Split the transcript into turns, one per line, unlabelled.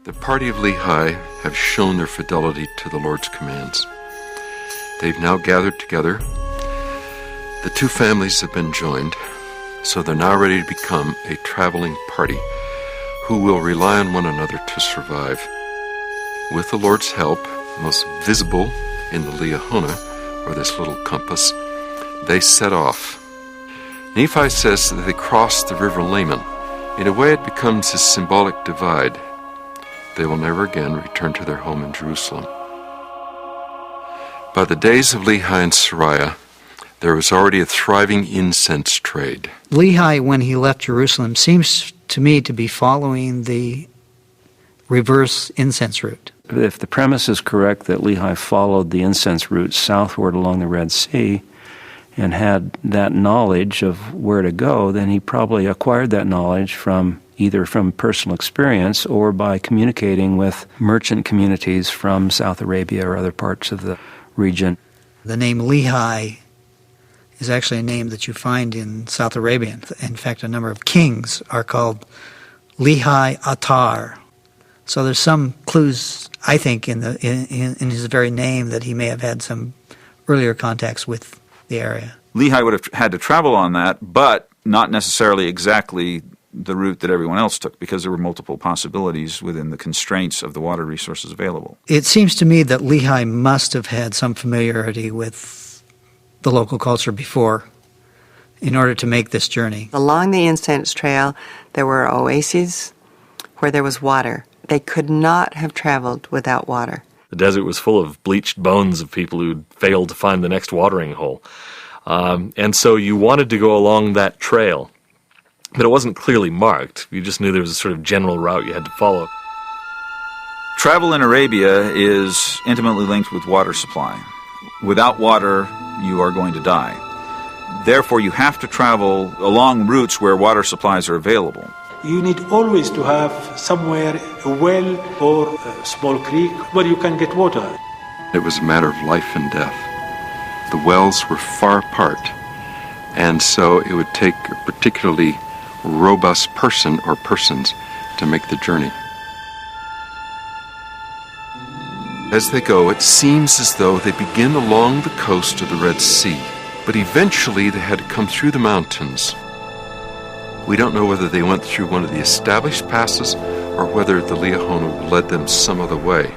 The party of Lehi have shown their fidelity to the Lord's commands. They've now gathered together. The two families have been joined, so they're now ready to become a traveling party who will rely on one another to survive. With the Lord's help, most visible in the Liahona, or this little compass, they set off. Nephi says that they crossed the river Laman. In a way, it becomes a symbolic divide. They will never again return to their home in Jerusalem. By the days of Lehi and Sariah, there was already a thriving incense trade.
Lehi, when he left Jerusalem, seems to me to be following the reverse incense route.
If the premise is correct that Lehi followed the incense route southward along the Red Sea and had that knowledge of where to go, then he probably acquired that knowledge either from personal experience or by communicating with merchant communities from South Arabia or other parts of the region.
The name Lehi is actually a name that you find in South Arabia. In fact, a number of kings are called Lehi Atar. So there's some clues, I think, in his very name that he may have had some earlier contacts with the area.
Lehi would have had to travel on that, but not necessarily exactly the route that everyone else took, because there were multiple possibilities within the constraints of the water resources available.
It seems to me that Lehi must have had some familiarity with the local culture before in order to make this journey.
Along the incense trail, there were oases where there was water. They could not have traveled without water.
The desert was full of bleached bones of people who'd failed to find the next watering hole. And so you wanted to go along that trail, but it wasn't clearly marked. You just knew there was a sort of general route you had to follow.
Travel in Arabia is intimately linked with water supply. Without water, you are going to die. Therefore, you have to travel along routes where water supplies are available.
You need always to have somewhere a well or a small creek where you can get water.
It was a matter of life and death. The wells were far apart, and so it would take a particularly robust person or persons to make the journey. As they go, it seems as though they begin along the coast of the Red Sea, but eventually they had to come through the mountains. We don't know whether they went through one of the established passes or whether the Liahona led them some other way.